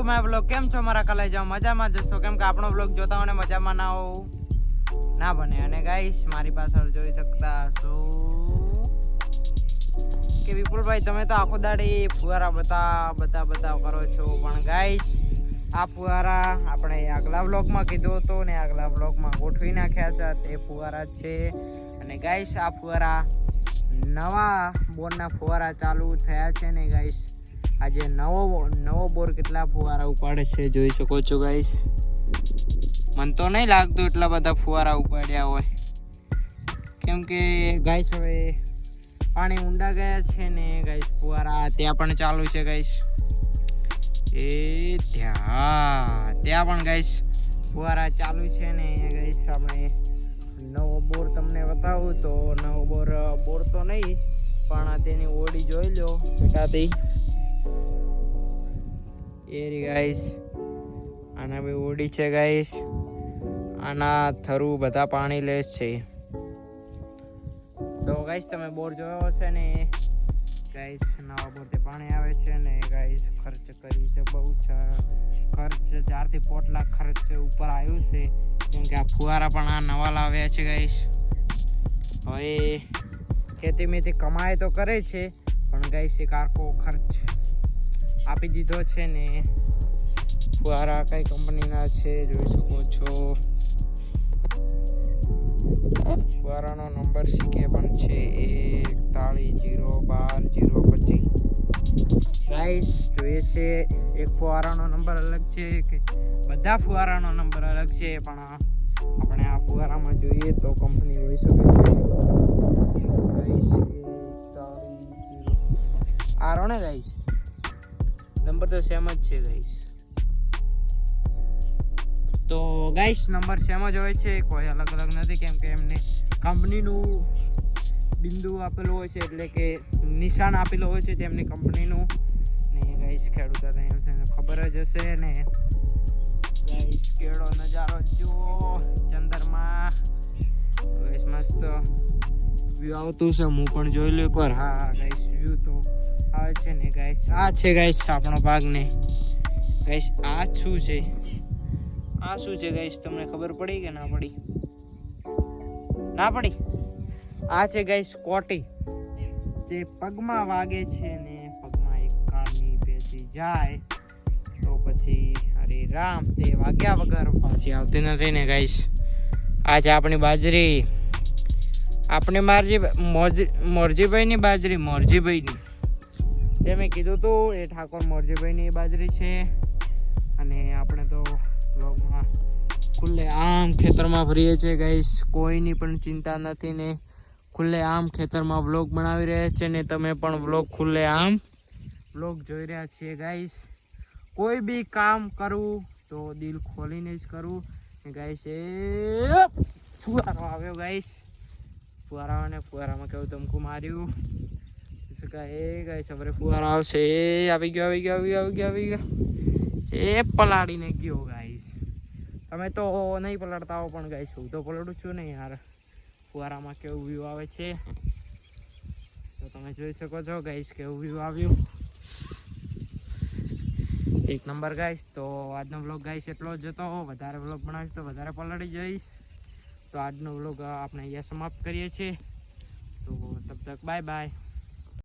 To my blog. કેમ છો મારા કલાઈ જાઓ? મજામાં જશો, કેમ કે આપણો બ્લોગ જોતા હોય ને મજામાં ના બને. અને ગાઈસ મારી પાછળ જોઈ શકતા છો કે વિપુલભાઈ તમે તો આખો દાડી ફુવારા બતા કરો છો, પણ ગાઈસ આ ફુવારા આપણે આગલા બ્લોગમાં કીધું હતું ને આગલા બ્લોગમાં ગોઠવી નાખ્યા છે તે ફુવારા છે. અને ગાઈસ આ ફુવારા નવા બોરના ફુવારા ચાલુ થયા છે ને ગાઈસ આજે નવો બોર કેટલા ફુવારા ઉપાડે છે જોઈ શકો છો ગાઈસ. મને તો નહીં લાગતું એટલા બધા ફુવારા ઉપાડ્યા હોય, કેમ કે ગાઈસ હવે પાણી ઊંડા ગયા છે ને ગાઈસ ફુવારા ત્યાં પણ ચાલુ છે ગાઈસ. એ ત્યાં પણ ગાઈસ ફુવારા ચાલુ છે ને ગાઈસ. આપણે નવો બોર તમને બતાવું તો નવો બોર તો નહીં પણ તેની ઓડી જોઈ લો બેટાથી એ રી ગાઈસ. આના બી ઓડી છે ગાઈસ. આના થરુ બધા પાણી લે છે. તો ગાઈસ તમે બોર જોયો હશે ને ગાઈસ, નવા બોરથી પાણી આવે છે ને ગાઈસ. ખર્ચ કરી છે બહુ છે, ખર્ચ 4 થી 5 લાખ ખર્ચ ઉપર આવ્યું છે, કેમ કે આ ફુવારા પણ આ નવા લાવ્યા છે ગાઈસ. હવે ખેતી મેથી કમાય તો કરે છે પણ ગાઈસ એક આખો ખર્ચ આપી દીધો છે ને. ફુવારા કઈ કંપનીના છે જોઈ શકો છો. ફુવારાનો નંબર સીકે પણ છે 41012025 ગાઈસ. જોઈએ છે એક ફુવારાનો નંબર અલગ છે કે બધા ફુવારાનો નંબર અલગ છે, પણ આપણે આ ફુવારામાં જોઈએ તો કંપની હોઈ શકે છે ગાઈસ. 4120 આરો ને ગાઈસ, નંબર તો સેમ જ છે ગાઈસ. તો ગાઈસ નંબર સેમ જ હોય છે, કોઈ અલગ નથી, કેમ કે એમને કંપનીનું બિંદુ આપેલું હોય છે, એટલે કે નિશાન આપેલું હોય છે તેમની કંપનીનું ને ગાઈસ. ખેડૂતો ખબર જ હશે ને ગાઈસ. કેળો નજારો જુઓ ચંદરમાં ગાઈસ, મસ્ત વ્યૂ આવતું છે. હું પણ જોઈ લો એકવાર. હા ગાઈસ વ્યૂ તો આવે છે ને ગાઈસ. આ છે ગાઈસ આપણો ભાગ ને ગાઈસ. આ શું છે ગાઈસ, તમને ખબર પડી કે ના પડી? આ છે ગાઈસ કોટી, જે પગમાં વાગે છે ને પગમાં એક કાળની પેશી જાય તો પછી અરે રામ તે વાગ્યા વગર પાછી આવતી નથી ને ગાઈસ. આ છે આપણી બાજરી, આપણે મોરજીભાઈની બાજરી, મોરજીભાઈની જે મેં કીધું હતું એ ઠાકોર મોરજીભાઈની બાજરી છે. અને આપણે તો બ્લોગમાં ખુલ્લે આમ ખેતરમાં ફરીએ છીએ ગાઈસ, કોઈની પણ ચિંતા નથી ને ખુલ્લે આમ ખેતરમાં બ્લોગ બનાવી રહ્યા છે ને તમે પણ બ્લોગ ખુલ્લે આમ બ્લોગ જોઈ રહ્યા છીએ ગાઈસ. કોઈ બી કામ કરવું તો દિલ ખોલીને જ કરવું ગાઈસ. એ ફુવારો આવ્યો ગાઈસ, ફુવારામાં કેવું તમકું માર્યું એ ગાઈસ. હવે ફુવારો આવશે. એ આવી ગયો એ પલાડીને ગયો ગાઈસ. તમે તો નહીં પલળતા હો પણ ગાઈસ હું તો પલળું છું ને યાર. ફુવારામાં કેવું વ્યૂ આવે છે તો તમે જોઈ શકો છો ગાઈસ, કેવું વ્યૂ આવ્યું. એક નંબર ગાઈસ. તો આજનો વ્લોગ ગાઈસ એટલો જ હતો. વધારે વ્લોગ બનાવીશ તો વધારે પલળી જઈશ. તો આજનો વ્લોગ આપણે અહીંયા સમાપ્ત કરીએ છીએ. તો તબ તક બાય બાય.